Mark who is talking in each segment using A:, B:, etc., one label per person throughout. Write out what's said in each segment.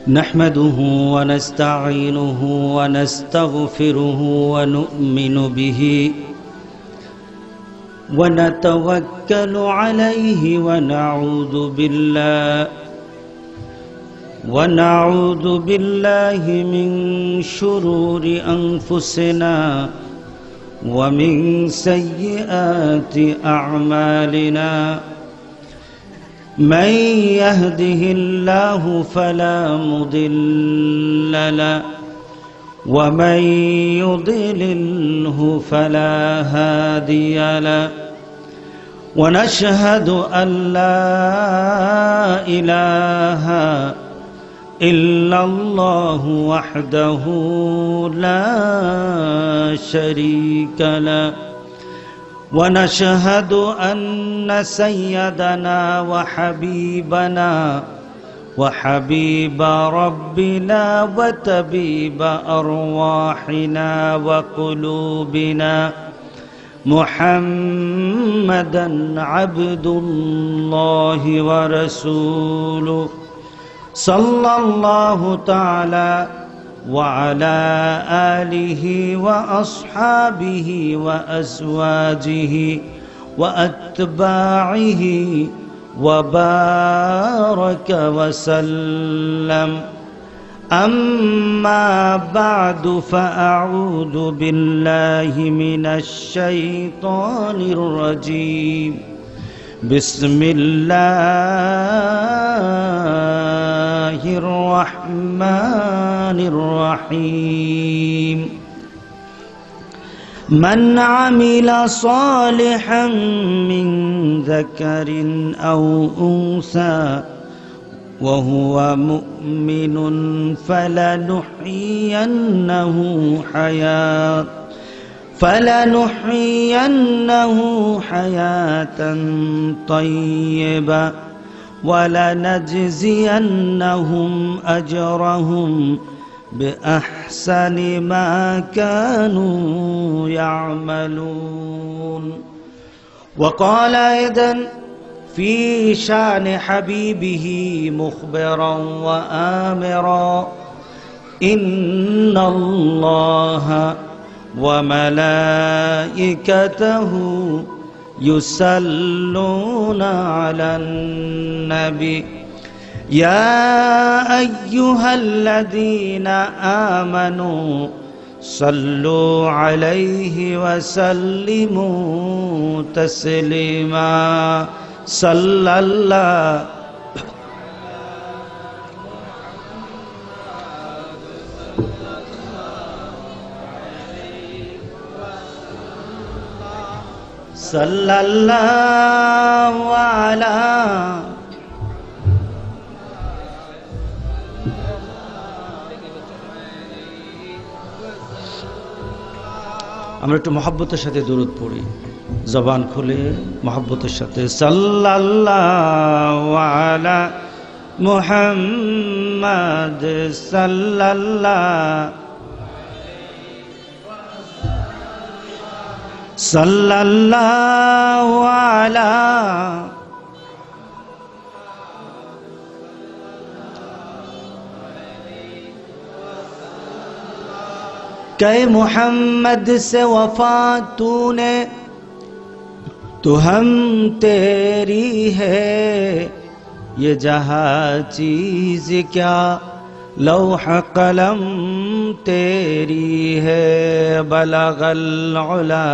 A: نحمده ونستعينه ونستغفره ونؤمن به ونتوكل عليه ونعوذ بالله من شرور أنفسنا ومن سيئات أعمالنا من يهده الله فلا مضل له ومن يضلله فلا هادي له ونشهد أن لا إله إلا الله وحده لا شريك له ونشهد أن سيدنا وحبيب ربنا وطبيب أرواحنا وقلوبنا محمدا عبد الله ورسوله صلى الله تعالى وعلى آله وأصحابه وأزواجه وأتباعه وبارك وسلم أما بعد فأعوذ بالله من الشيطان الرجيم بسم الله الرحمن الرحيم من عمل صالحا من ذكر أو أنثى وهو مؤمن فلنحيينه حياة طيبة ولنجزينهم أجرهم بأحسن ما كانوا يعملون. وقال أيضا في شأن حبيبه مخبرا وآمرا إن الله وملائكته يصلون على النبي يا أيها الذين آمنوا صلوا عليه وسلموا تسليما صلى الله صلى الله على আমরা একটু মহব্বতের সাথে দরুদ পড়ি, জবান খুলে মহব্বতের সাথে সাল্লাল্লাহু আলা মুহাম্মাদ সাল্লাল্লাহু আলা कै मोहम्मद से वफा तूने तो हम तेरी है ये जहाँ चीज क्या लौह कलम तेरी है बलगल उला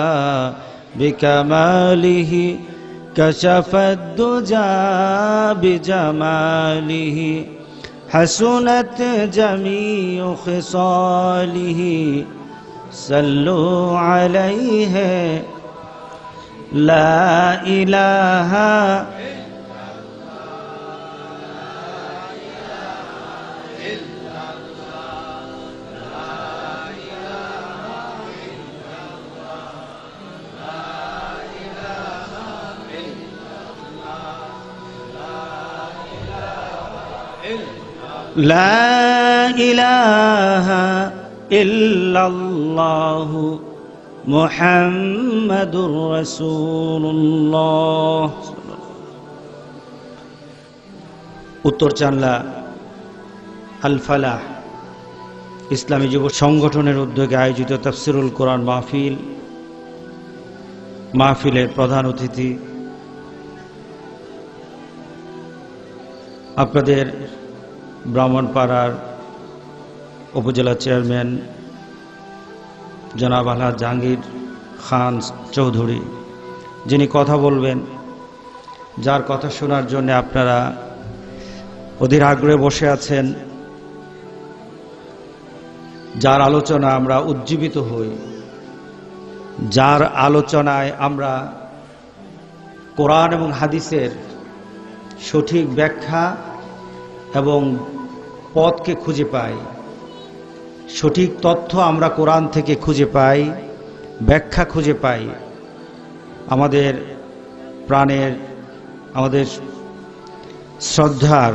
A: बिकमालिही कशफत दुजा बिजमालिही हसनत जमीउ खिसालिही सल्लु अलैहि ला इलाहा ला इलाहा इल्लल्लाह मुहम्मदुर रसूलुल्लाह। उत्तर चांदला আল ফালাহ ইসলামী যুব সংগঠনের উদ্যোগে আয়োজিত তাফসিরুল কোরআন মাহফিলের প্রধান অতিথি আপনাদের ব্রাহ্মণপাড়ার উপজেলা চেয়ারম্যান জনাব আলহাজ জাহাঙ্গীর খান চৌধুরী, যিনি কথা বলবেন, যার কথা শোনার জন্য আপনারা অধীর আগ্রহে বসে আছেন, যার আলোচনা আমরা উজ্জীবিত হই, যার আলোচনায় আমরা কোরআন এবং হাদিসের সঠিক ব্যাখ্যা এবং পথকে খুঁজে পাই, সঠিক তথ্য আমরা কোরআন থেকে খুঁজে পাই, ব্যাখ্যা খুঁজে পাই। আমাদের প্রাণের, আমাদের শ্রদ্ধার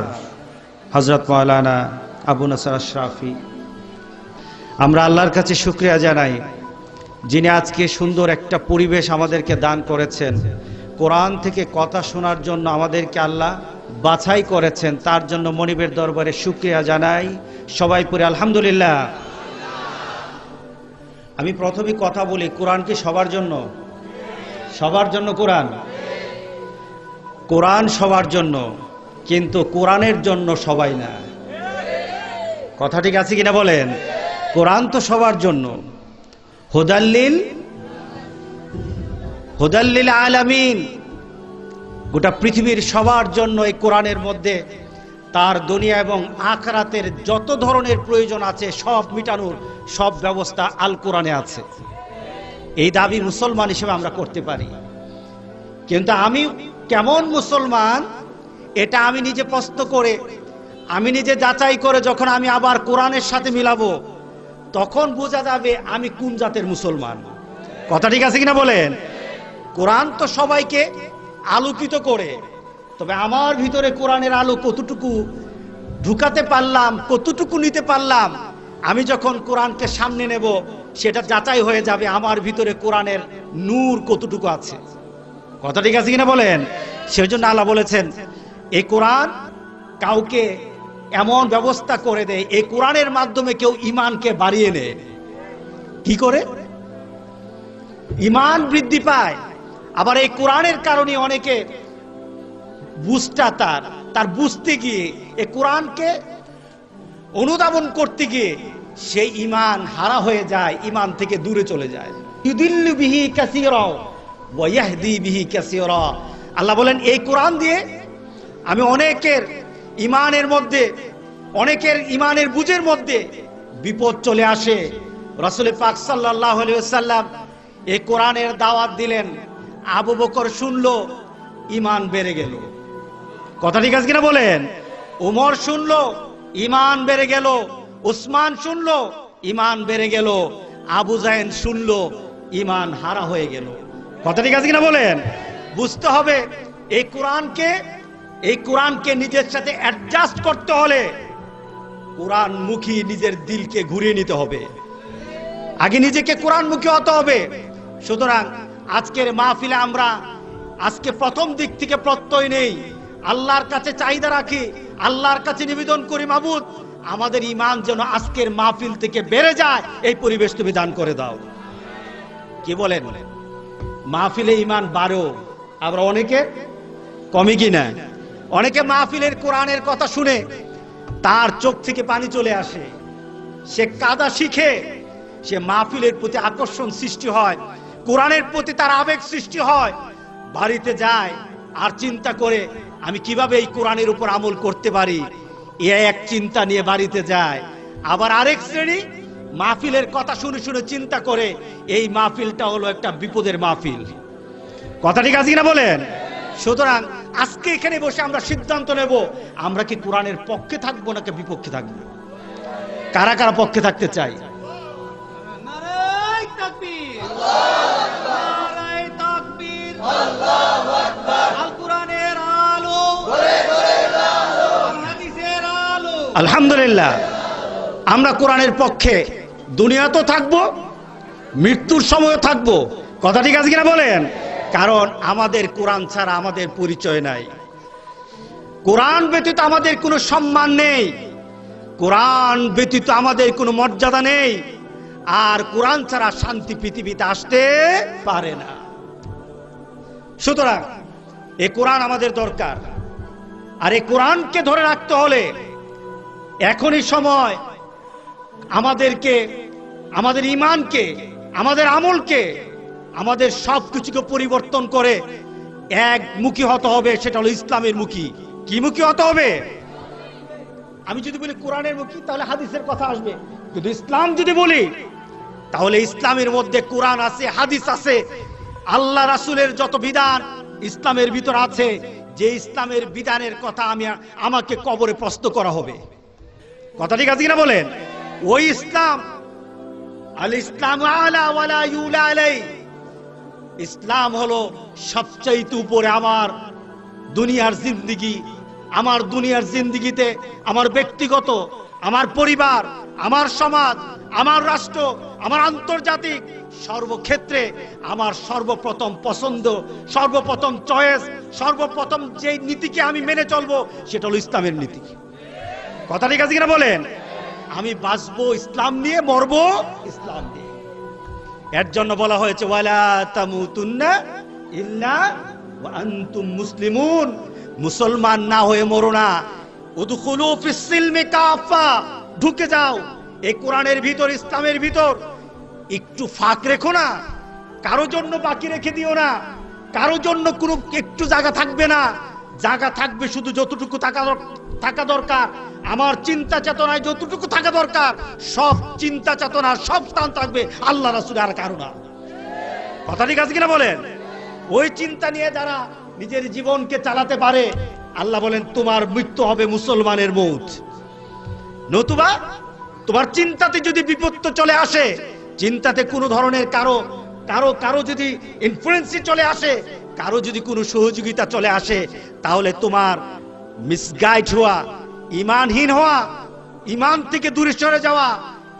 A: হযরত মাওলানা আবু নাসর আশরাফি, আমরা আল্লাহর কাছে শুকরিয়া জানাই, যিনি আজকে সুন্দর একটা পরিবেশ আমাদেরকে দান করেছেন। কোরআন থেকে কথা শোনার জন্য আমাদেরকে আল্লাহ বাছাই করেছেন, তার জন্য মনিবের দরবারে শুকরিয়া জানাই। সবাই পড়ে আলহামদুলিল্লাহ। আমি প্রথমে কথা বলি, কোরআন কি সবার জন্য? সবার জন্য কোরআন? কোরআন সবার জন্য, কিন্তু কোরআনের জন্য সবাই না। কথা ঠিক আছে কিনা বলেন? কোরআন তো সবার জন্য, হুদাল্লিল আলামিন, গোটা পৃথিবীর সবার জন্য এই কোরআনের মধ্যে তার দুনিয়া এবং আখিরাতের যত ধরনের প্রয়োজন আছে সব মিটানোর সব ব্যবস্থা আল কোরআনে আছে। এই দাবি মুসলমান হিসেবে আমরা করতে পারি, কিন্তু আমি কেমন মুসলমান এটা আমি নিজে প্রশ্ন করে, আমি নিজে যাচাই করে যখন আমি আবার কোরআনের সাথে মিলাবো, তখন বোঝা যাবে আমি কোন জাতের মুসলমান। কথা ঠিক আছে কিনা বলেন? কোরআন তো সবাইকে আলোকিত করে, তবে আমার ভিতরে কোরআনের আলো কতটুকু ঢুকাতে পারলাম, কতটুকু নিতে পারলাম, আমি যখন কোরআনকে সামনে নেব সেটা যাচাই হয়ে যাবে আমার ভিতরে কোরআনের নূর কতটুকু আছে। কথা ঠিক আছে কিনা বলেন? সেজন্য আল্লাহ বলেছেন এই কোরআন কাউকে এমন ব্যবস্থা করে দেয়, এই কোরআনের মাধ্যমে কেউ ঈমানকে বাড়িয়ে নেয়। কি করে? ঈমান বৃদ্ধি পায়। আবার এই কোরআনের কারণে অনেকে বুঝটা তার বুঝতে গিয়ে, এই কোরআনকে অনুধাবন করতে গিয়ে সেই ঈমান হারা হয়ে যায়, ঈমান থেকে দূরে চলে যায়। ইউদিল্লু বিহি কাসীরা ওয়া ইয়াহদি বিহি কাসীরা। আল্লাহ বলেন এই কোরআন দিয়ে আমি অনেকের ঈমানের মধ্যে, অনেকের ঈমানের বুঝের মধ্যে বিপদ চলে আসে। রাসূল পাক সাল্লাল্লাহু আলাইহি ওয়াসাল্লাম এই কোরআনের দাওয়াত দিলেন, আবু বকর শুনলো, ঈমান বেড়ে গেল। কথা ঠিক আছে কিনা বলেন? ওমর শুনলো, ঈমান বেড়ে গেল। উসমান শুনলো, ঈমান বেড়ে গেল। আবু জাহেল শুনলো, ঈমান হারা হয়ে গেল। কথা ঠিক আছে কিনা বলেন? বুঝতে হবে এই কোরআনকে নিজের সাথে অ্যাডজাস্ট করতে হলে কোরআনমুখী নিজের দিলকে ঘুরিয়ে নিতে হবে, আগে নিজেকে কোরআনমুখী হতে হবে। সুতরাং আজকের মাহফিলে আমরা আজকে প্রথম দিক থেকে প্রত্যয় নেই, আল্লাহর কাছে চাহিদা রাখি, আল্লাহর কাছে নিবেদন করি, মাবুদ আমাদের ঈমান যেন আজকের মাহফিল থেকে বেড়ে যায়, এই পরিবেশ তুমি দান করে দাও। কি বলেন? মাহফিলে ঈমান বাড়ো, আমরা অনেকে কমই কিনা? অনেকে মাহফিলের কোরআনের কথা শুনে তার চোখ থেকে পানি চলে আসে, সে কাদা শিখে, সে মাহফিলের প্রতি আকর্ষণ সৃষ্টি হয়, কোরআনের প্রতি তার আবেগ সৃষ্টি হয়, বাড়িতে যায় আর চিন্তা করে আমি কিভাবে এই কোরআনের উপর আমল করতে পারি, এক চিন্তা নিয়ে বাড়িতে যায়। আবার আরেক শ্রেণী মাহফিলের কথা শুনে শুনে চিন্তা করে এই মাহফিলটা হলো একটা বিপদের মাহফিল। কথা ঠিক আছে কিনা বলেন? সুতরাং আজকে এখানে বসে আমরা সিদ্ধান্ত নেব, আমরা কি কোরআনের পক্ষে থাকবো নাকি বিপক্ষে থাকবো? কারা কারা পক্ষে থাকতে চাই?
B: নারায়ে তাকবীর, নারায়ে তাকবীর, আল্লাহু আকবার। আল কোরআনের আলো, ঘরে ঘরে আলো, হাদিসের আলো।
A: আলহামদুলিল্লাহ, আমরা কোরআনের পক্ষে দুনিয়াতেও থাকবো, মৃত্যুর সময়ও থাকবো। কথা ঠিক আছে কিনা বলেন? কারণ আমাদের কোরআন ছাড়া আমাদের পরিচয় নাই, কোরআন ব্যতীত আমাদের কোনো সম্মান নেই, কোরআন ব্যতীত আমাদের কোনো মর্যাদা নেই, আর কোরআন ছাড়া শান্তি পৃথিবীতে আসতে পারে না। সুতরাং এই কোরআন আমাদের দরকার, আর এই কোরআনকে ধরে রাখতে হলে এখনই সময় আমাদেরকে, আমাদের ঈমানকে, আমাদের আমলকে, আমাদের সবকিছুকে পরিবর্তন করে একমুখী হতে হবে। সেটা হলো ইসলামের মুখী। কি মুখী হতে হবে? আমি যদি বলি কোরআনের মুখী, তাহলে হাদিসের কথা আসবে। কিন্তু ইসলাম যদি বলি, তাহলে ইসলামের মধ্যে কোরআন আছে, হাদিস আছে, আল্লাহ রাসূলের যত বিধান ইসলামের ভিতর আছে, যে ইসলামের বিধানের কথা আমাকে কবরে প্রশ্ন করা হবে। কথা ঠিক আছে কিনা বলেন? ওই ইসলাম, আল ইসলাম আলা ওয়ালা ইউলা আলাই, ইসলাম হলো সবচাইতে উপরে। আমার দুনিয়ার জিন্দেগি, আমার দুনিয়ার জিন্দেগিতে আমার ব্যক্তিগত, আমার পরিবার, আমার সমাজ, আমার রাষ্ট্র, আমার আন্তর্জাতিক সর্বক্ষেত্রে আমার সর্বপ্রথম পছন্দ, সর্বপ্রথম চয়েস, সর্বপ্রথম যে নীতিকে আমি মেনে চলবো সেটা হলো ইসলামের নীতি। কথা ঠিক আছে কিনা বলেন? আমি বাঁচবো ইসলাম নিয়ে, মরবো ইসলাম নিয়ে। এর জন্য বলা হয়েছে ওয়ালা তামুতুন্না ইল্লা ওয়া আনতুম মুসলিমুন, মুসলমান না হয়ে মরো না। উদখুলু ফিস সিলমি কাফা, ঢুকে যাও এই কোরআনের ভিতর, ইসলামের ভিতর। একটু ফাঁক রেখো না, কারো জন্য বাকি রেখে দিও না, কারো জন্য কোনো একটু জায়গা থাকবে না। জায়গা থাকবে শুধু যতটুকু থাকা দরকার। আমার চিন্তা চেতনায় যতটুকু থাকা দরকার, সব চিন্তা চেতনা, সব স্থান থাকবে আল্লাহ রাসূল, আর কারো না। কথা ঠিক আছে কিনা বলেন? ওই চিন্তা নিয়ে যারা নিজের জীবনকে চালাতে পারে, আল্লাহ বলেন তোমার মৃত্যু হবে মুসলমানের মৌত। নতুবা তোমার চিন্তাতে যদি বিপত্তি চলে আসে, চিন্তাতে কোনো ধরনের কারো যদি ইনফ্লুয়েন্সি চলে আসে, কারো যদি কোনো সহযোগিতা চলে আসে, তাহলে তোমার মিসগাইড হওয়া, ঈমানহীন হওয়া, ঈমান থেকে দূরে সরে যাওয়া,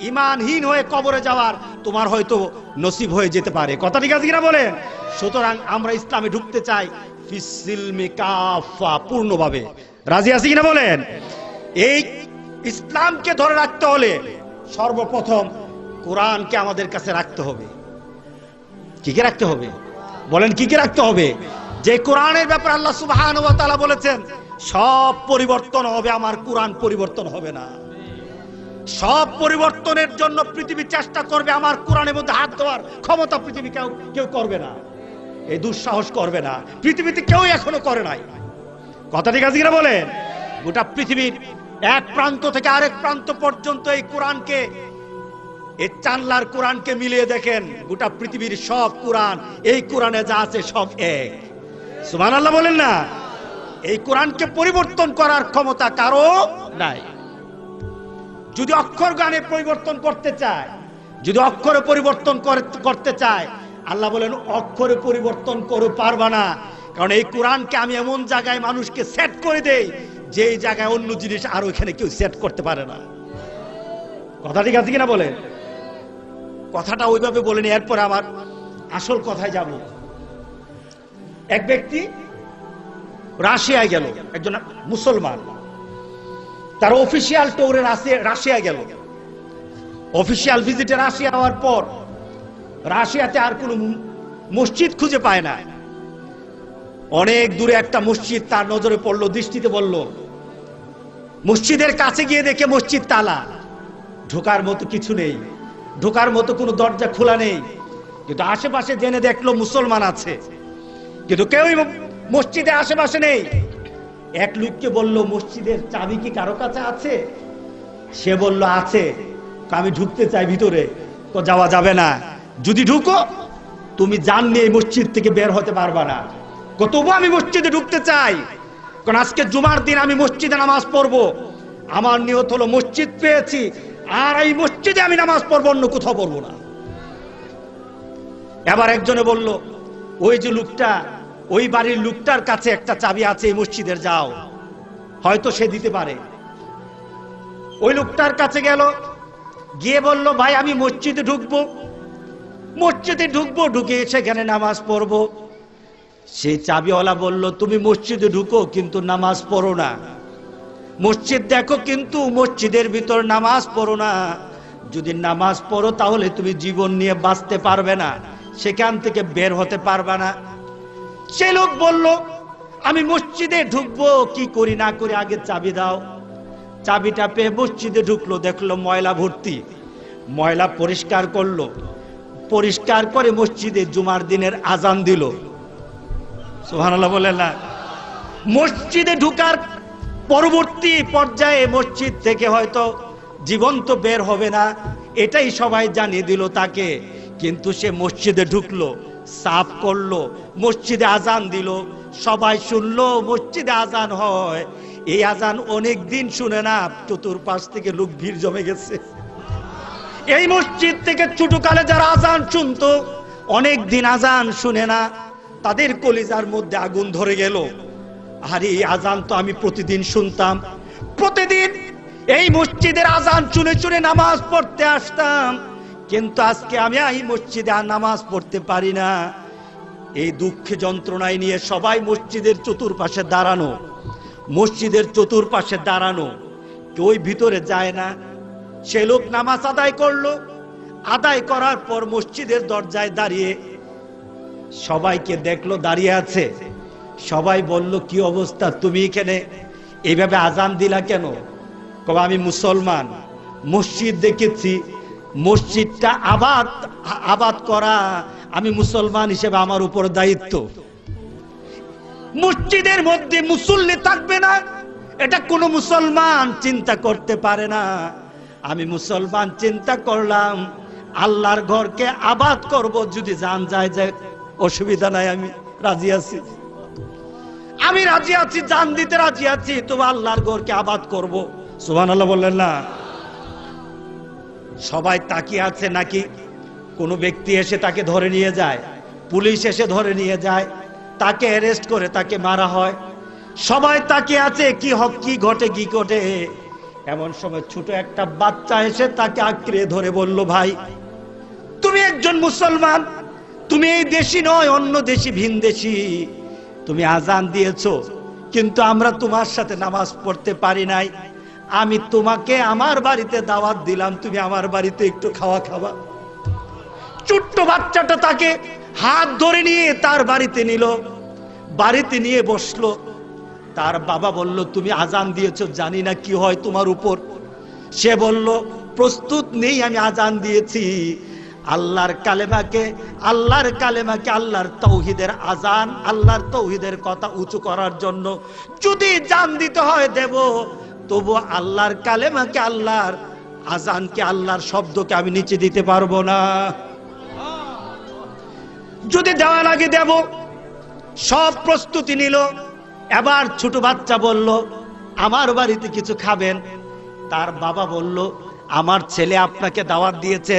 A: ঈমানহীন হয়ে কবরে যাওয়ার তোমার হয়তো নসিব হয়ে যেতে পারে। কথা ঠিক আছে কিনা বলেন? সুতরাং আমরা ইসলামে ঢুকতে চাই ফিস সিলমি কাফা, পূর্ণভাবে। রাজি আছি কিনা বলেন? এই ইসলামকে ধরে রাখতে হলে সর্বপ্রথম কোরআনকে আমাদের কাছে রাখতে হবে। কি কি রাখতে হবে? বলেন কি কি রাখতে হবে? যে কোরআনের ব্যাপারে আল্লাহ সুবহানাহু ওয়া তাআলা বলেছেন সব পরিবর্তন হবে, আমার কোরআন পরিবর্তন হবে না। সব পরিবর্তনের জন্য পৃথিবী চেষ্টা করবে, আমার কোরআনের মধ্যে হাত দেওয়ার ক্ষমতা পৃথিবী কেউ করবে না। এই দুঃসাহস করবে না, পৃথিবীতে কেউ এখনো করে নাই। কথা ঠিক আছে কিনা বলেন? গোটা পৃথিবীর এক প্রান্ত থেকে আরেক প্রান্ত পর্যন্ত এই কোরআনকে, এই চান্লার কোরআনকে মিলিয়ে দেখেন, গোটা পৃথিবীর সব কোরআন এই কোরআনে যা আছে সব এক। সুবহানাল্লাহ বলেন না? এই কোরআনকে পরিবর্তন করার ক্ষমতা কারো নাই। যদি অক্ষর গানে পরিবর্তন করতে চায়, যদি অক্ষরে পরিবর্তন করতে চায়, আল্লাহ বলেন অক্ষরে পরিবর্তন করে পারবা না। কারণ এই কোরআনকে আমি এমন জায়গায় মানুষকে সেট করে দেই, যে জায়গায় অন্য জিনিস আর ওইখানে কেউ সেট করতে পারে না। কথা ঠিক আছে কিনা বলেন? কথাটা ওইভাবে বলেনি, এরপরে আমার আসল কথায় যাব। এক ব্যক্তি রাশিয়ায় গেল, একজন মুসলমান, তার অফিসিয়াল ট্যুরে রাশিয়া গেল। অফিসিয়াল ভিজিটে রাশিয়া হওয়ার পর রাশিয়াতে আর কোনো মসজিদ খুঁজে পায় না। অনেক দূরে একটা মসজিদ তার নজরে পড়লো, দৃষ্টিতে বলল। মসজিদের কাছে গিয়ে দেখে মসজিদ তালা, ঢোকার মতো কিছু নেই, ঢোকার মতো কোনো দরজা খোলা নেই। কিন্তু আশেপাশে জেনে দেখলো মুসলমান আছে, কিন্তু কেউই মসজিদের আশেপাশে নেই। এক লোককে বলল, মসজিদের চাবি কি কারো কাছে আছে? সে বলল আছে। আমি ঢুকতে চাই ভিতরে। যাওয়া যাবে না, যদি ঢুকো তুমি জান নিয়ে মসজিদ থেকে বের হতে পারবা না। তবু আমি মসজিদে ঢুকতে চাই, কারণ আজকে জুমার দিন আমি মসজিদে নামাজ পড়বো। আমার নিয়ত হলো মসজিদ পেয়েছি, আর এই মসজিদে আমি নামাজ পড়বো, অন্য কোথাও পড়বো না। এবার একজনে বলল, ওই যে লোকটা, ওই বাড়ির লোকটার কাছে একটা চাবি আছে এই মসজিদের, যাও, হয়তো সে দিতে পারে। ওই লোকটার কাছে গেল, গিয়ে বলল, ভাই আমি মসজিদে ঢুকবো, ঢুকে সেখানে নামাজ পড়বো। সেই চাবিওয়ালা বলল, তুমি মসজিদে ঢুকো কিন্তু নামাজ পড়ো না। মসজিদ দেখো, কিন্তু মসজিদের ভিতর নামাজ পড়ো না। যদি নামাজ পড়ো তাহলে তুমি জীবন নিয়ে বাঁচতে পারবে না, সেখান থেকে বের হতে পারবে না। সে লোক বলল, আমি মসজিদে ঢুকবো, কি করি না করি আগে চাবি দাও। চাবিটা পেয়ে মসজিদে ঢুকলো, দেখলো ময়লা ভর্তি। ময়লা পরিষ্কার করলো, পরিষ্কার করে মসজিদে জুমার দিনের আজান দিল। সুবহানাল্লাহ বলেন না? মসজিদে ঢুকার পরবর্তী পর্যায়ে মসজিদ থেকে হয়তো জীবন্ত বের হবে না, এটাই সবাই জানিয়ে দিল তাকে। কিন্তু সে মসজিদে ঢুকলো, সাফ করলো, মসজিদে আজান দিল, সবাই শুনলো মসজিদে আজান হয়। এই আজান অনেক দিন শুনে না, চতুর্পাশ থেকে লোক ভিড় জমে গেছে। এই মসজিদ থেকে ছোটকালে যারা আজান শুনতো, অনেক দিন আজান শুনে না, তাদের কলিজার মধ্যে আগুন ধরে গেল। আরে এই আজান তো আমি প্রতিদিন শুনতাম, প্রতিদিন এই মসজিদের আজান শুনে শুনে নামাজ পড়তে আসতাম, কিন্তু আজকে আমি এই মসজিদে আর নামাজ পড়তে পারি না। এই দুঃখে যন্ত্রণায় নিয়ে সবাই মসজিদের চতুর্পাশে দাঁড়ানো, মসজিদের চতুর্পাশে দাঁড়ানো, কেউ ভিতরে যায় না। সে লোক নামাজ আদায় করলো, আদায় করার পর মসজিদের দরজায় দাঁড়িয়ে সবাইকে দেখলো দাঁড়িয়ে আছে। সবাই বলল, কি অবস্থা, তুমি এখানে এইভাবে আজান দিলা কেন? কবে আমি মুসলমান, মসজিদ দেখেছি, মসজিদটা আবাদ করা আমি মুসলমান হিসেবে আমার উপর দায়িত্ব। মসজিদের মধ্যে মুসল্লি থাকবে না, এটা কোনো মুসলমান চিন্তা করতে পারে না। আমি মুসলমান চিন্তা করলাম আল্লাহর ঘরকে আবাদ করব, যদি জান যায় যায় অসুবিধা নাই, আমি রাজি আছি, আমি রাজি আছি, জান দিতে রাজি আছি, তবে আল্লাহর ঘরকে আবাদ করব। সুবহানাল্লাহ বললেন না? সবাই তাকিয়ে আছে, নাকি কোনো ব্যক্তি এসে তাকে ধরে নিয়ে যায়, পুলিশ এসে ধরে নিয়ে যায়, তাকে অ্যারেস্ট করে তাকে মারা হয়। সবাই তাকিয়ে আছে, কি ঘটে কি ঘটে। এমন সময় ছোট একটা বাচ্চা এসে তাকে আঁকড়ে ধরে বলল, ভাই তুমি একজন মুসলমান, তুমি এই দেশি নয়, অন্য দেশি, ভিন দেশি, তুমি আজান দিয়েছো, কিন্তু আমরা তোমার সাথে নামাজ পড়তে পারি নাই। আমি তোমাকে আমার বাড়িতে দাওয়াত দিলাম, তুমি আমার বাড়িতে একটু খাওয়া খাবা। ছোট্ট বাচ্চাটা তাকে হাত ধরে নিয়ে তার বাড়িতে নিল, বাড়িতে নিয়ে বসলো। তার বাবা বলল, তুমি আজান দিয়েছো, জানি না কি হয় তোমার উপর। সে বলল, প্রস্তুত নেই, আমি আজান দিয়েছি আল্লাহর কালেমাকে, আল্লাহর তাওহীদের আজান, আল্লাহর তাওহীদের কথা উঁচু করার জন্য। যদি জান দিতে হয় দেব, তবু আল্লাহর কালেমাকে, আল্লাহর আজানকে, আল্লাহর শব্দকে আমি নিচে দিতে পারবো না। যদি দেওয়া লাগে দেব। সব প্রস্তুতি নিল। এবার ছোট বাচ্চা বলল, আমার বাড়িতে কিছু খাবেন? তার বাবা বলল, আমার ছেলে আপনাকে দাওয়াত দিয়েছে,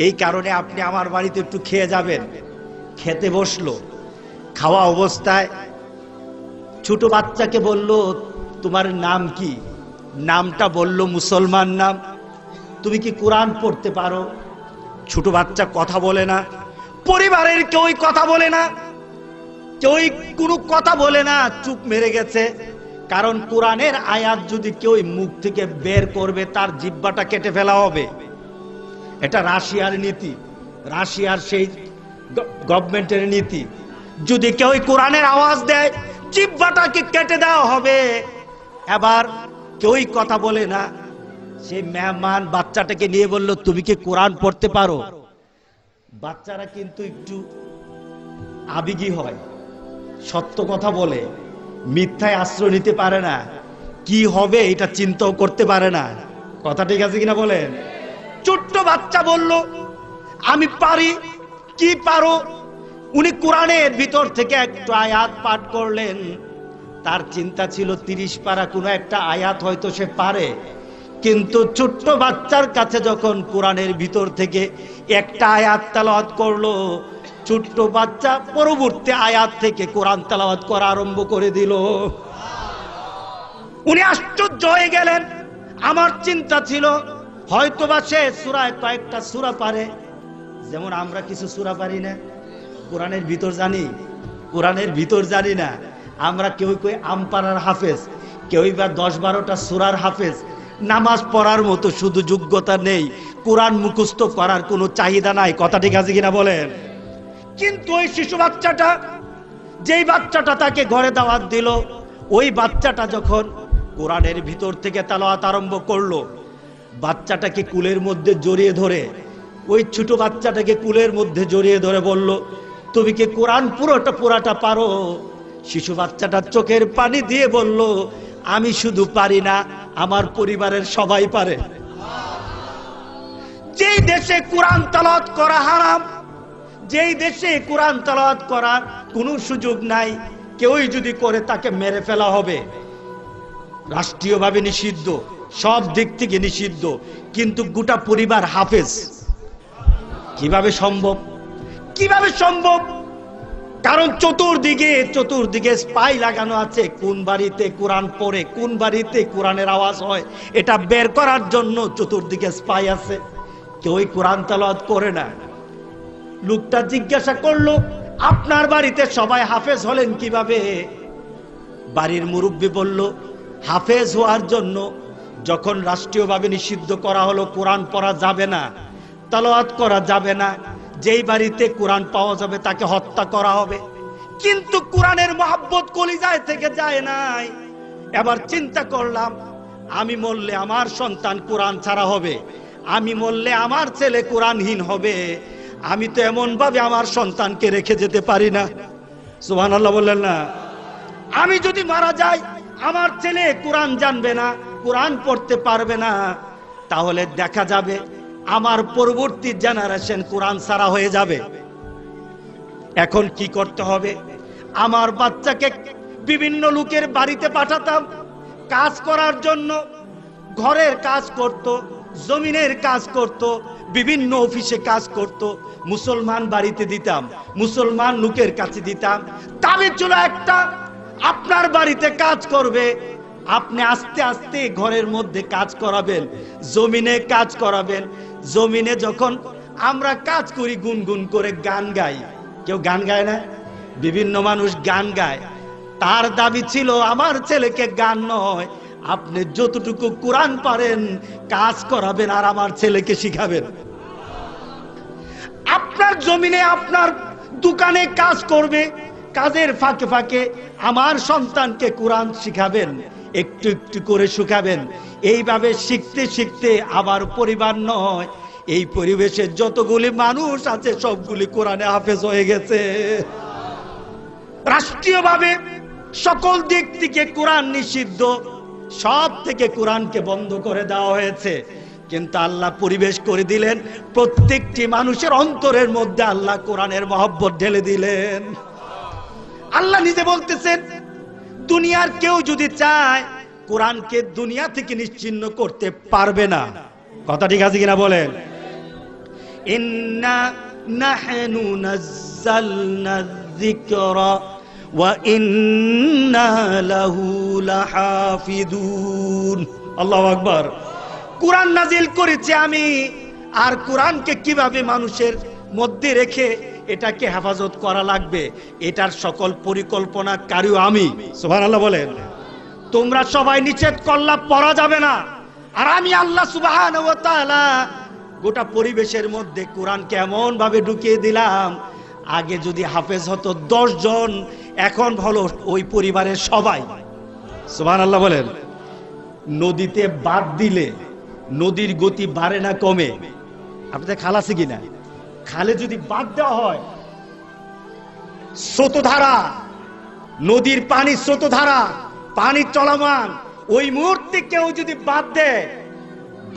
A: এই কারণে আপনি আমার বাড়িতে একটু খেয়ে যাবেন। খেতে বসলো। খাওয়া অবস্থায় ছোট বাচ্চাকে বলল, তোমার নাম কি? নামটা বলল মুসলমান নাম। তুমি কি কোরআন পড়তে পারো? ছোট বাচ্চা কথা বলে না, পরিবারের কেউই কথা বলে না, কেউই কোনো কথা বলে না, চুপ মেরে গেছে। কারণ কোরআনের আয়াত যদি কেউ মুখ থেকে বের করবে, তার জিহ্বাটা কেটে ফেলা হবে। এটা রাশিয়ার নীতি, রাশিয়ার সেই গভর্নমেন্টের নীতি। যদি কেউ কোরআনের আওয়াজ দেয়, জিহ্বাটাকে কেটে দেওয়া হবে। এবার কেউই কথা বলে না। সেই মেহমান বাচ্চাটাকে নিয়ে বলল, তুমি কি কোরআন পড়তে পারো? বাচ্চারা কিন্তু একটু আবেগী হয়, সত্য কথা বলে, মিথ্যায় আশ্রয় নিতে পারে না, কি হবে এটা চিন্তাও করতে পারে না। কথা ঠিক আছে কিনা বলেন? ছোট্ট বাচ্চা বলল, আমি পারি। কি পারো? উনি কোরআনের ভিতর থেকে একটু আয়াত পাঠ করলেন। তার চিন্তা ছিল 30 পারা কোনো একটা আয়াত হয়তো সে পারে, কিন্তু ছোট্ট বাচ্চার কাছে যখন কোরআনের ভিতর থেকে একটা আয়াত তেলাওয়াত করলো, ছোট্ট বাচ্চা পরবর্তী আয়াত থেকে কোরআন তেলাওয়াত করা আরম্ভ করে দিল। উনি আশ্চর্য হয়ে গেলেন। আমার চিন্তা ছিল হয়তোবা সে সূরায় কয়েকটা সূরা পারে, যেমন আমরা কিছু সূরা পারি না, কোরআনের ভিতর জানি, কোরআনের ভিতর জানি না। আমরা কেউ আমপাড়ার হাফেজ, কেউই বা 10-12টা সূরার হাফেজ, নামাজ পড়ার মতো শুধু যোগ্যতা নেই, কোরআন মুখস্থ করার কোনো চাহিদা নাই। কথা ঠিক আছে কিনা বলেন? কিন্তু ওই শিশু বাচ্চাটা, যেই বাচ্চাটা তাকে ঘরে দাওয়াত দিল, ওই বাচ্চাটা যখন কোরআনের ভিতর থেকে তেলাওয়াত আরম্ভ করলো, বাচ্চাটাকে কুলের মধ্যে জড়িয়ে ধরে, ওই ছোট বাচ্চাটাকে কুলের মধ্যে জড়িয়ে ধরে বলল, তুমি কি কোরআন পুরাটা পারো? শিশু বাচ্চাটা চোখের পানি দিয়ে বলল, আমি শুধু পারি না, আমার পরিবারের সবাই পারে। যেই দেশে কোরআন তেলাওয়াত করা হারাম, যেই দেশে কোরআন তেলাওয়াত করার কোনো সুযোগ নাই, কেউই যদি করে তাকে মেরে ফেলা হবে, রাষ্ট্রীয়ভাবে নিষিদ্ধ, সব দিক থেকে নিষিদ্ধ, কিন্তু গোটা পরিবার হাফেজ। কিভাবে সম্ভব? কিভাবে সম্ভব? কারণ চতুর্দিকে স্পাই লাগানো আছে, কোন বাড়িতে কোরআন পড়ে, কোন বাড়িতে কোরআনের আওয়াজ হয়, এটা বের করার জন্য চতুর্দিকে স্পাই আছে। কেউই কোরআন তেলাওয়াত করে না। লোকটা জিজ্ঞাসা করলো, আপনার বাড়িতে সবাই হাফেজ হলেন কিভাবে? বাড়ির মুরব্বী বলল, হাফেজ হওয়ার জন্য যখন রাষ্ট্রীয়ভাবে নিষিদ্ধ করা হলো, কোরআন পড়া যাবে না, তেলাওয়াত করা যাবে না, যেই বাড়িতে কোরআন পাওয়া যাবে তাকে হত্যা করা হবে। কিন্তু কোরআনের মহব্বত কলিজায় থেকে যায় নাই। এবার চিন্তা করলাম, আমি মরলে আমার সন্তান কোরআন ছাড়া হবে, আমি মরলে আমার ছেলে কোরআনহীন হবে, আমি তো এমন ভাবে আমার সন্তানকে রেখে যেতে পারি না। সুবহানাল্লাহ বললেন না? আমি যদি মারা যাই, আমার ছেলে কোরআন জানবে না, কোরআন পড়তে পারবে না, তাহলে দেখা যাবে আমার পরবর্তী জেনারেশন কোরআন ছাড়া হয়ে যাবে। এখন কি করতে হবে? আমার বাচ্চাকে বিভিন্ন লোকের বাড়িতে পাঠাতাম কাজ করার জন্য, ঘরের কাজ করত, জমিনের কাজ করত, বিভিন্ন অফিসে কাজ করত, মুসলমান বাড়িতে দিতাম, মুসলমান লোকের কাছে দিতাম। দাবি ছিল একটা, আপনার বাড়িতে কাজ করবে, আপনি আস্তে আস্তে ঘরের মধ্যে কাজ করাবেন, জমিনে কাজ করাবেন। জমিনে যখন আমরা কাজ করি, গুনগুন করে গান গাই। কেউ গান গায় না? বিভিন্ন মানুষ গান গায়। তার দাবি ছিল, আমার ছেলেকে গান নয়, আপনি যতটুকু কোরআন পারেন কাজ করাবেন আর আমার ছেলেকে শিখাবেন। আপনার জমিনে, আপনার দোকানে কাজ করবে, কাজের ফাঁকে ফাঁকে আমার সন্তানকে কোরআন শিখাবেন, একটু একটু করে শিখাবেন। এইভাবে শিখতে শিখতে আবার পরিবার নয়, এই পরিবেশের যতগুলি মানুষ আছে সবগুলি কোরআনে হাফেজ হয়ে গেছে। রাষ্ট্রীয়ভাবে সকল দিক থেকে কোরআন নিষিদ্ধ, সব থেকে কোরআনকে বন্ধ করে দেওয়া হয়েছে, কিন্তু আল্লাহ পরিবেশ করে দিলেন, প্রত্যেকটি মানুষের অন্তরের মধ্যে আল্লাহ কোরআনের মহব্বত ঢেলে দিলেন। আল্লাহ নিজে বলতেছেন, দুনিয়ার কেউ যদি চায় কোরআনকে দুনিয়া থেকে নিশ্চিহ্ন করতে পারবে না। কথা ঠিক আছে কিনা বলেন? ইন্না নাহনু নাযালনা যিকরা ওয়া ইন্না লাহু লাহাফিজুন। আল্লাহু আকবার। কোরআন নাজিল করেছি আমি, আর কোরআনকে কিভাবে মানুষের মধ্যে রেখে এটাকে হেফাজত করা লাগবে, এটার সকল পরিকল্পনাকারীও আমি। সুবহানাল্লাহ বলেন। তোমরা সবাই নিষেধ করলা পড়া যাবে না, আর আমি আল্লাহ সুবহানাহু ওয়া তাআলা গোটা পরিবেশের মধ্যে কোরআনকে এমন ভাবে ঢুকিয়ে দিলাম, আগে যদি হাফেজ হতো 10 জন, এখন হলো ওই পরিবারের সবাই। সুবহানাল্লাহ বলেন। নদীতে বাঁধ দিলে নদীর গতি বাড়ে না কমে? আপনাদের খাল আছে কিনা? খালে যদি বাঁধ দেওয়া হয়, স্রোতধারা, নদীর পানি স্রোতধারা, পানি চলমান, ওই মুহূর্তে কেউ যদি বাঁধ দেয়,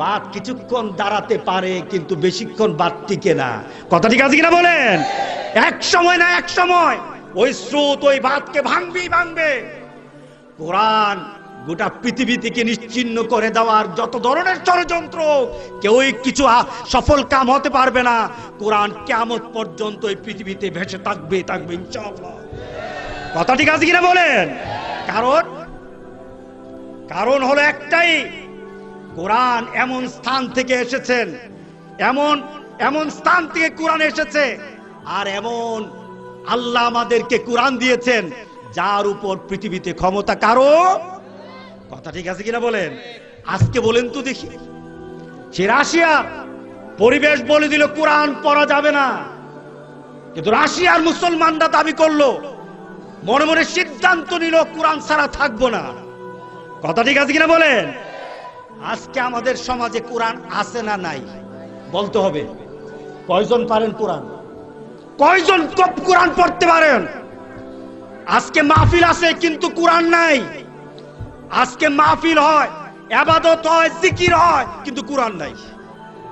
A: বাঁধ কিছুক্ষণ দাঁড়াতে পারে, কিন্তু বেশিক্ষণ বাঁধ টিকে না। কথা ঠিক আছে কিনা বলেন? এক সময় না এক সময় ওই স্রোত ওই বাঁধকে ভাঙবে। কোরআন গোটা পৃথিবী থেকে নিশ্চিহ্ন করে দেওয়ার যত ধরনের ষড়যন্ত্র, কেউই কিছু সফল কাম হতে পারবে না। কোরআন কিয়ামত পর্যন্ত এই পৃথিবীতে ভেসে থাকবে ইনশাআল্লাহ। কথা ঠিক আছে কিনা বলেন? কারণ হলো একটাই, কোরআন এমন স্থান থেকে এসেছেন, এমন স্থান থেকে কোরআন এসেছে, আর এমন আল্লাহ আমাদেরকে কোরআন দিয়েছেন যার উপর পৃথিবীতে ক্ষমতা কারো কথা ঠিক আছে কিনা বলেন? আজকে বলেন তো দেখি, সে রাশিয়ার পরিবেশ বলে দিল কোরআন পড়া যাবে না, কিন্তু রাশিয়ার মুসলমানরা দাবি করলো, মনে মনে সিদ্ধান্ত নিল কোরআন ছাড়া থাকবো না। কথা ঠিক আছে কিনা বলেন? আজকে আমাদের সমাজে কোরআন আছে না নাই বলতে হবে। কয়জন পারেন কোরআন? কয়জন কোরআন পড়তে পারেন? আজকে মাহফিল আছে কিন্তু কোরআন নাই। আজকে মাহফিল হয়, ইবাদত হয়, জিকির হয়, কিন্তু কোরআন নাই।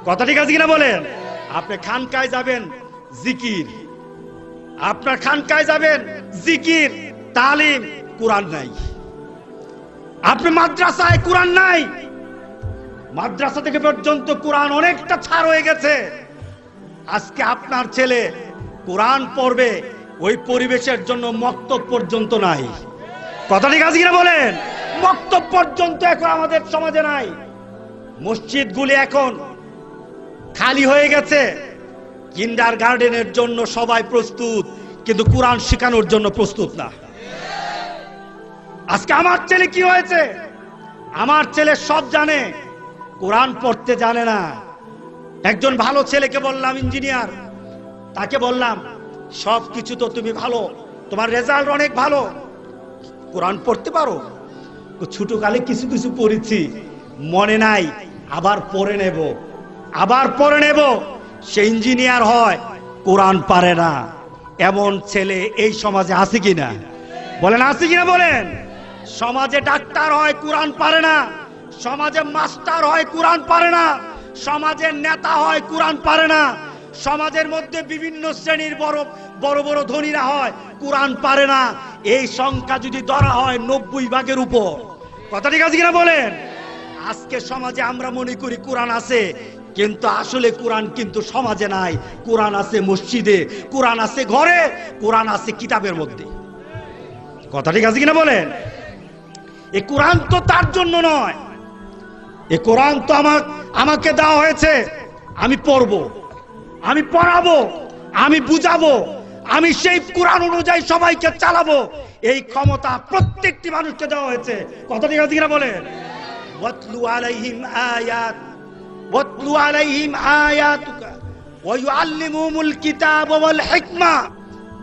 A: কথা ঠিক আছে কিনা বলেন? আপনি খানকায় যাবেন, জিকির, আপনার খানকায় যাবেন, জিকির, তালিম, কোরআন নাই। আপনি মাদ্রাসায়, কোরআন নাই। মাদ্রাসা থেকে পর্যন্ত কোরআন অনেকটা ছাড় হয়ে গেছে। আজকে আপনার ছেলে কোরআন পড়বে, ওই পরিবেশের জন্য মক্তব পর্যন্ত নাই। কথা ঠিক আছে কিনা বলেন? মক্তব পর্যন্ত এখন আমাদের সমাজে নাই। মসজিদগুলি এখন খালি হয়ে গেছে। কিন্ডার গার্ডেনের জন্য সবাই প্রস্তুত, কিন্তু কোরআন শেখানোর জন্য প্রস্তুত না। আজকে আমার ছেলে কি হয়েছে? আমার ছেলে সব জানে, কোরআন পড়তে জানে না। একজন ভালো ছেলেকে বললাম, ইঞ্জিনিয়ার, তাকে বললাম সব কিছু তো তুমি ভালো, তোমার রেজাল্ট অনেক ভালো, কোরআন পড়তে পারো? ছোটকালে কিছু কিছু পড়েছি, মনে নাই, আবার পড়ে নেব, আবার পড়ে নেব। সে ইঞ্জিনিয়ার হয়, কোরআন পারে না। এমন ছেলে এই সমাজে আছে কিনা বলেন? আছে কিনা বলেন? সমাজে ডাক্তার হয়, কোরআন পারে না। সমাজে মাস্টার হয়, কোরআন পারে না। সমাজের নেতা হয়, কোরআন পারে না। সমাজের মধ্যে বিভিন্ন শ্রেণীর বড় বড় বড় ধনীরা হয়, কোরআন পারে না। এই সংখ্যা যদি ধরা হয় 90 ভাগের উপর। কথা ঠিক আছে কিনা বলেন? আজকে সমাজে আমরা মনে করি কোরআন আছে, কিন্তু আসলে কোরআন কিন্তু সমাজে নাই। কোরআন আছে মসজিদে, কোরআন আছে ঘরে, কোরআন আছে কিতাবের মধ্যে। কথা ঠিক আছে কিনা বলেন? এই কোরআন তো তার জন্য নয়, এই কোরআন তো আমাকে দেওয়া হয়েছে, আমি পড়বো, আমি পড়াবো, আমি বুঝাবো, আমি সেই কোরআন অনুযায়ী সবাইকে চালাবো। এই ক্ষমতা প্রত্যেকটি মানুষকে দেওয়া হয়েছে। কথা ঠিক আছে কিনা বলেন? ওয়াতলু আলাইহিম আয়াত, ওয়াতলু আলাইহিম আয়াতুকা ওয়া ইউআল্লিমুহুমুল কিতাব ওয়াল হিকমা।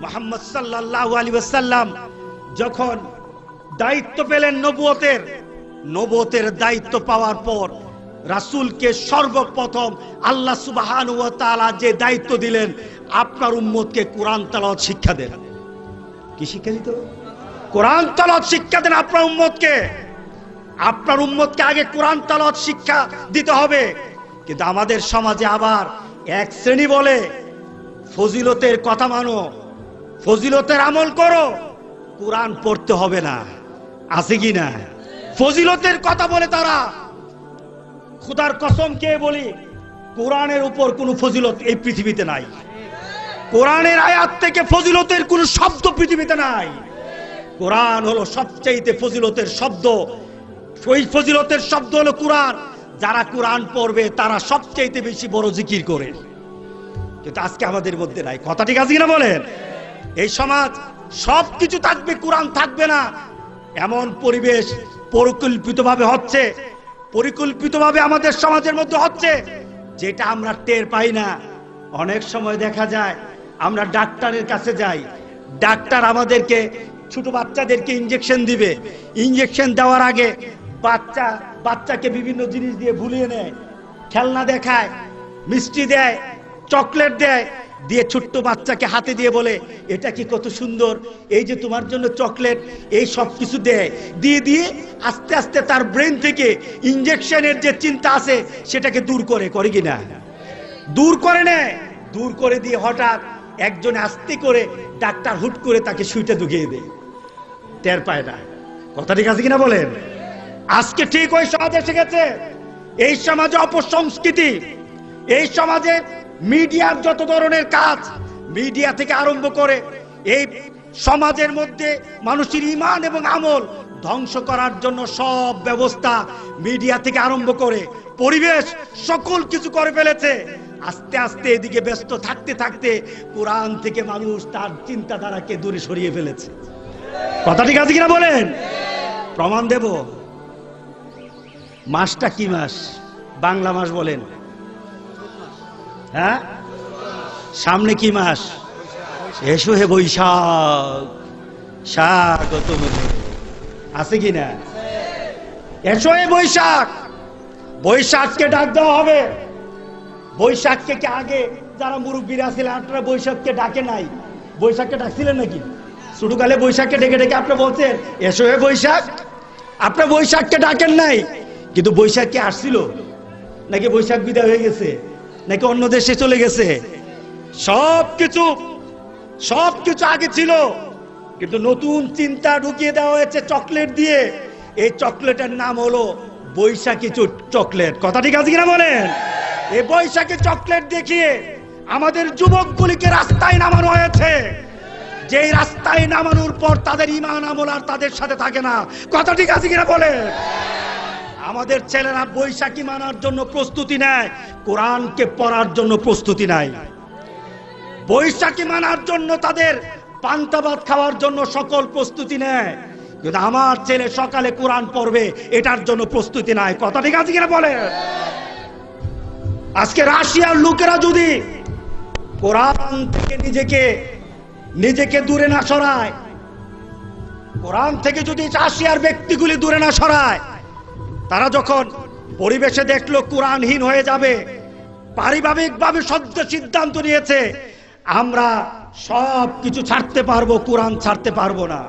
A: মুহাম্মদ সাল্লাল্লাহু আলাইহি ওয়াসাল্লাম যখন দায়িত্ব পেলেন নবুয়তের দায়িত্ব পাওয়ার পর, রাসূলকে সর্বপ্রথম আল্লাহ সুবহানাহু ওয়া তাআলা যে দায়িত্ব দিলেন, আপনার উম্মতকে কোরআন তেলাওয়াত শিক্ষা দেন। কি শিক্ষা দিতে হবে? কোরআন তেলাওয়াত শিক্ষা দেন আপনার উম্মতকে। আপনার উম্মতকে আগে কোরআন তেলাওয়াত শিক্ষা দিতে হবে। কিন্তু আমাদের সমাজে আবার এক শ্রেণী বলে, ফজিলতের কথা মানো, ফজিলতের আমল করো, কোরআন পড়তে হবে না। আছে কি না? ফজিলতের কথা বলে তারা। খোদার কসম কে বলি, কোরআনের উপর কোনো ফজিলত এই পৃথিবীতে নাই। কোরআনের আয়াত থেকে ফজিলতের কোনো শব্দ পৃথিবীতে নাই। কোরআন হলো সবচেয়ে ফজিলতের শব্দ। ওই ফজিলতের শব্দ হলো কোরআন। যারা কোরআন পড়বে তারা সবচেয়ে বেশি বড় জিকির করে। কিন্তু আজকে আমাদের মধ্যে নাই। কথা ঠিক আছে কিনা বলেন? এই সমাজ সবকিছু থাকবে, কোরআন থাকবে না, এমন পরিবেশ পরিকল্পিতভাবে হচ্ছে, পরিকল্পিতভাবে আমাদের সমাজের মধ্যে হচ্ছে, যেটা আমরা টের পাই না। অনেক সময় দেখা যায় আমরা ডাক্তারের কাছে যাই, ডাক্তার আমাদেরকে, ছোট বাচ্চাদেরকে ইনজেকশন দিবে, ইনজেকশন দেওয়ার আগে বাচ্চাকে বিভিন্ন জিনিস দিয়ে ভুলিয়ে নেয়, খেলনা দেখায়, মিষ্টি দেয়, চকলেট দেয়, দিয়ে ছোট্ট বাচ্চাকে হাতে দিয়ে বলে, এটা কি কত সুন্দর, এই যে তোমার জন্য চকলেট, এই সব কিছু দেয়। দিয়ে দিয়ে আস্তে আস্তে তার ব্রেন থেকে ইনজেকশনের যে চিন্তা আছে সেটাকে দূর করে কিনা? দূর করে নেয়। দূর করে দিয়ে হঠাৎ একজন আস্তে করে ডাক্তার হুট করে তাকে সুইটা ঢুকিয়ে দেয়, টের পায় না। কথা ঠিক আছে কিনা বলেন? আজকে ঠিক ওই সমাজ এসে গেছে। এই সমাজে অপসংস্কৃতি, এই সমাজে মিডিয়ার যত ধরনের কাজ, মিডিয়া থেকে আরম্ভ করে এই সমাজের মধ্যে মানুষের ঈমান এবং আমল ধ্বংস করার জন্য সব ব্যবস্থা মিডিয়া থেকে আরম্ভ করে পরিবেশ সকল কিছু করে ফেলেছে। আস্তে আস্তে এদিকে ব্যস্ত থাকতে থাকতে কোরআন থেকে মানুষ তার চিন্তাধারাকে দূরে সরিয়ে ফেলেছে। কথা ঠিক আছে কিনা বলেন? প্রমাণ দেব। মাসটা কি মাস? বাংলা মাস বলেন। হ্যাঁ, সামনে কি মাস? এসো হে বৈশাখ, স্বাগত আছে কি না? এসো হে বৈশাখ। বৈশাখকে ডাক দেওয়া হবে। বৈশাখকে কে আগে যারা মুরব্বীরা ছিলেন আপনারা বৈশাখকে ডাকে নাই? বৈশাখকে ডাকছিলেন নাকি? ছোটকালে বৈশাখকে ডেকে ডেকে আপনি বলছেন এসো হে বৈশাখ। আপনি বৈশাখকে ডাকেন নাই, কিন্তু বৈশাখ কি আসছিল নাকি বৈশাখ বিদায় হয়ে গেছে নাকি অন্য দেশে চলে গেছে? সবকিছু আগে ছিল, কিন্তু নতুন চিন্তা ঢুকিয়ে দেওয়া হয়েছে চকলেট দিয়ে। এই চকলেটের নাম হলো বৈশাখী চকলেট। কথা ঠিক আছে কিনা বলেন? এই বৈশাখী চকলেট দেখিয়ে আমাদের যুবকগুলিকে রাস্তায় নামানো হয়েছে। যেই রাস্তায় নামানোর পর তাদের ঈমান আমল আর তাদের সাথে থাকে না। কথা ঠিক আছে কিনা বলেন? আমাদের ছেলেরা বৈশাখী মানার জন্য প্রস্তুতি নেয়, কোরআনকে পড়ার জন্য প্রস্তুতি নেয়। বৈশাখী মানার জন্য তাদের পান্তা ভাত খাওয়ার জন্য সকল প্রস্তুতি নেয়, কিন্তু আমার ছেলে সকালে কোরআন পড়বে এটার জন্য প্রস্তুতি নাই। কথা ঠিক আছে কিনা বলেন? আজকে রাশিয়ার লোকেরা যদি কোরআন থেকে নিজেকে দূরে না সরায়, কোরআন থেকে যদি রাশিয়ার ব্যক্তিগুলি দূরে না সরায়, তারা যখন পরিবেশে দেখলো কোরআনহীন হয়ে যাবে, পারিবারিকভাবে সদ্য সিদ্ধান্ত নিয়েছে আমরা সব কিছু ছাড়তে পারবো, কোরআন ছাড়তে পারবো না।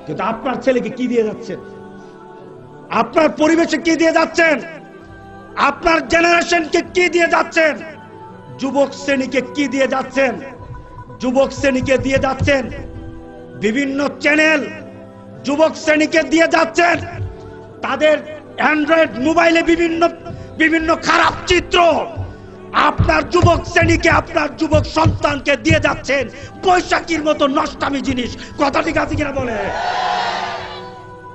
A: কিন্তু আপনার ছেলেকে কি দিয়ে যাচ্ছেন? আপনার পরিবেশে কি দিয়ে যাচ্ছেন? আপনার জেনারেশনকে কি দিয়ে যাচ্ছেন? যুবক শ্রেণীকে কি দিয়ে যাচ্ছেন? যুবক শ্রেণীকে দিয়ে যাচ্ছেন বিভিন্ন চ্যানেল, যুবক শ্রেণীকে দিয়ে যাচ্ছেন তাদের অ্যান্ড্রয়েড মোবাইলে বিভিন্ন খারাপ চিত্র। আপনার যুবক শ্রেণীকে, আপনার যুবক সন্তানকে দিয়ে যাচ্ছেন বৈশাখীর মতো নষ্টামি জিনিস। কথা ঠিক আছে কিনা বলে?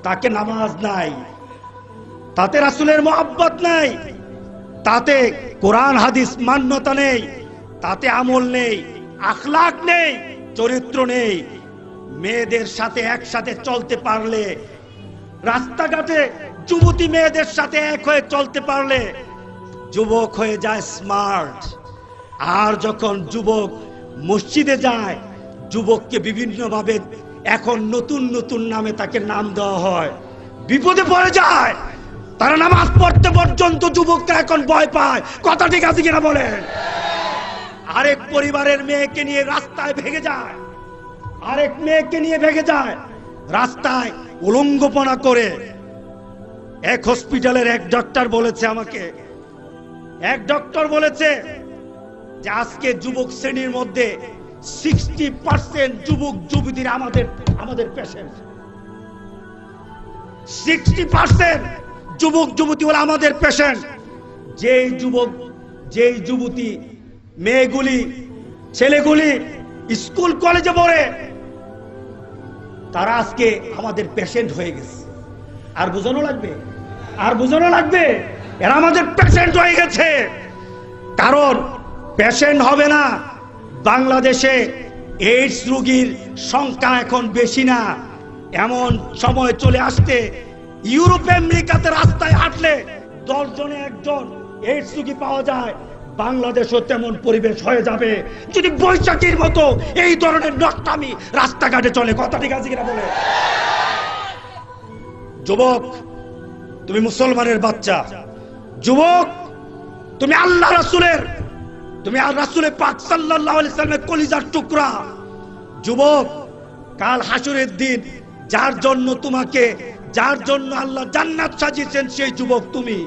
A: তাকে নামাজ নাই, তাতে রাসূলের মহব্বত নাই, তাতে কোরআন হাদিস মান্যতা নেই, তাতে আমল নেই, আখলাক নেই, চরিত্র নেই। মেয়েদের সাথে একসাথে চলতে পারলে, রাস্তাঘাটে যুবতী মেয়েদের সাথে এক হয়ে চলতে পারলে যুবক হয়ে যায় স্মার্ট। আর যখন যুবক মসজিদে যায়, যুবককে বিভিন্নভাবে এখন নতুন নতুন নামে তাকে নাম দেওয়া হয়, বিপদে পড়ে যায়। তারা নামাজ পড়তে পর্যন্ত যুবকরা এখন ভয় পায়। কথা ঠিক আছে কিনা বলেন? আরেক পরিবারের মেয়েকে নিয়ে রাস্তায় ভেগে যায়, আরেক মেয়েকে নিয়ে ভেগে যায়, রাস্তায় উলঙ্গপনা করে। এক হসপিটালের এক ডক্টর বলেছে আমাকে, এক ডক্টর বলেছে যে আজকে যুবক শ্রেণীর মধ্যে 60% যুবক যুবতীরা আমাদের পেশেন্ট। 60% যুবক যুবতী হলো আমাদের পেশেন্ট। যেই যুবতী মেয়েগুলি, ছেলেগুলি স্কুল কলেজে পড়ে, তারা আজকে আমাদের পেশেন্ট হয়ে গেছে। আর বোঝানো লাগবে? আর বোঝানো লাগবে? এরা আমাদের পেশেন্ট হয়ে গেছে। কারণ পেশেন্ট হবে না। বাংলাদেশে এইডস রোগীর সংখ্যা এখন বেশি না, এমন সময় চলে আসতে ইউরোপ আমেরিকাতে রাস্তায় হাঁটলে 10 জনে 1 জন এইডস রোগী পাওয়া যায়। বাংলাদেশও তেমন পরিবেশ হয়ে যাবে যদি বৈশাখীর মতো এই ধরনের নষ্টামি রাস্তাঘাটে চলে। কথা ঠিক আছে কিনা বলে? যুবক, তুমি মুসলমানের বাচ্চা। যুবক, তুমি আল্লাহ রাসূলের, তুমি আর রাসূলে পাক সাল্লাল্লাহু আলাইহি সাল্লামের কলিজার টুকরা। যুবক, কাল হাসরের দিন যার জন্য আল্লাহ জান্নাত সাজিয়েছেন সেই যুবক তুমি।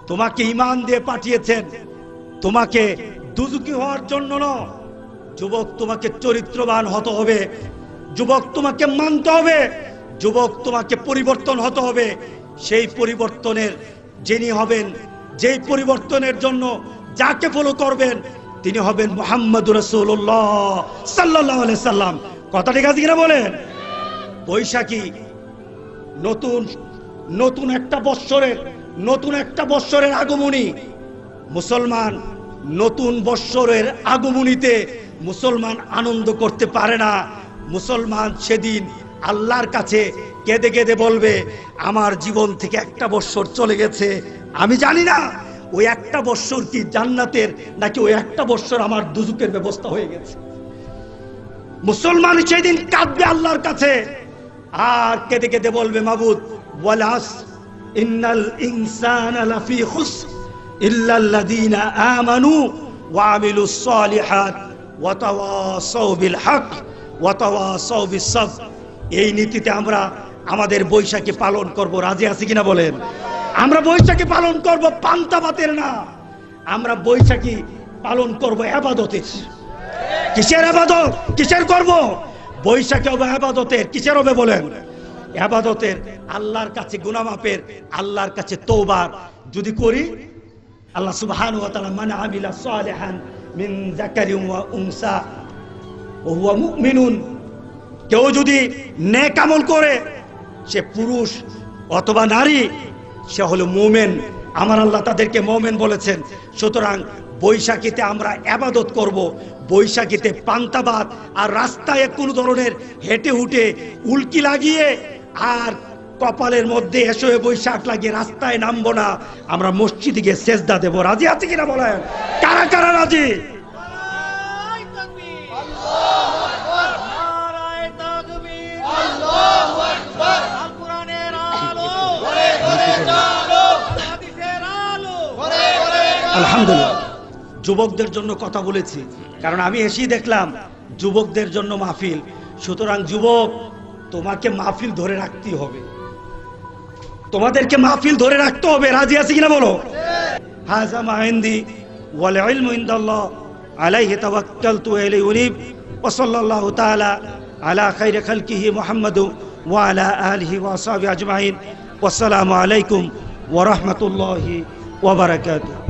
A: তোমাকে ঈমান দিয়ে পাঠিয়েছেন, তোমাকে দুজকি হওয়ার জন্য নয়। যুবক, তোমাকে চরিত্রবান হতে হবে। যুবক, তোমাকে মানতে হবে। যুবক, তোমাকে পরিবর্তন হতে হবে। সেই পরিবর্তনের যিনি হবেন, যেই পরিবর্তনের জন্য যাকে ফলো করবেন তিনি হবেন মুহাম্মদুর রাসূলুল্লাহ সাল্লাল্লাহু আলাইহি সাল্লাম। কথা ঠিক আছে কিনা বলেন? বৈশাখী নতুন একটা বৎসরের আগমনী। মুসলমান নতুন বৎসরের আগমনীতে মুসলমান আনন্দ করতে পারে না। মুসলমান সেদিন আল্লাহর কাছে কেঁদে কেঁদে বলবে আমার জীবন থেকে একটা বৎসর চলে গেছে, আমি জানি না ওই একটা বৎসর কি জান্নাতের নাকি ওই একটা বৎসর আমার দুজুকের ব্যবস্থা হয়ে গেছে। মুসলমান সেদিন কাঁদবে আল্লাহর কাছে আর কেঁদে কেঁদে বলবে মাবুদ ওয়াল আসর ইন্নাল ইনসানা লাফি খুসর ইল্লাল্লাযীনা আমানু ওয়া আমিলুস সালিহাত ওয়া তাওয়াসাউ বিল হক ওয়া তাওয়াসাউ বিস সাবর। এই নীতিতে আমরা আমাদের বৈশাখী পালন করব, রাজি আছি কিনা বলেন? আমরা বৈশাখী পালন করব পান্তা ভাতের না, আমরা বৈশাখী পালন করব ইবাদতের। কিসের ইবাদত? কিসের করব? বৈশাখী হবে ইবাদতের। কিসের হবে বলেন? ইবাদতের। আল্লাহর কাছে গুনাহ মাফের, আল্লাহর কাছে তওবার যদি করি, আল্লাহ সুবহানাহু ওয়া তাআলা মান আমিলা সালিহান মিন যাকারিন ওয়া উনসা ওয়া হুয়া মুমিনুন, কেউ যদি নেক আমল করে, সে পুরুষ অথবা নারী, সে হলো মুমিন। আমার আল্লাহ তাদেরকে মুমিন বলেছেন। সুতরাং বৈশাখীতে আমরা ইবাদত করব, বৈশাখীতে পান্তা ভাত আর রাস্তায় কোনো ধরনের হেঁটে হুটে উল্কি লাগিয়ে আর কপালের মধ্যে এসে বৈশাখ লাগিয়ে রাস্তায় নামবো না, আমরা মসজিদে গিয়ে সেজদা দেব। রাজি আছে কিনা বলেন? কারা কারা রাজি?
B: নারায়ে তাকবীর, আল্লাহু আকবার, নারায়ে তাকবীর, আল্লাহু আকবার। আল কোরআনের আলো ঘরে ঘরে জ্বালো, হাদিসের আলো ঘরে ঘরে জ্বালো।
A: আলহামদুলিল্লাহ। যুবকদের জন্য কথা বলেছি, কারণ আমি এসেই দেখলাম যুবকদের জন্য মাহফিল। সুতরাং যুবক, তোমাকে মাহফিল ধরে রাখতেই হবে, তোমাদেরকে মাহফিল ধরে রাখতে হবে। রাজি আছে কিনা বলো? হাযা মা ইনদি ওয়াল ইলমু ইনদাল্লাহ আলাইহি তাওয়াক্কালতু ওয়া ইলাইহি উনীব ওয়া সাল্লাল্লাহু তাআলা আলা খাইরি খালকিহি মুহাম্মাদ ওয়া আলা আলিহি ওয়া আসহাবিহি আজমাইন। ওয়াসসালামু আলাইকুম ওয়া রাহমাতুল্লাহি ওয়া বারাকাতুহু।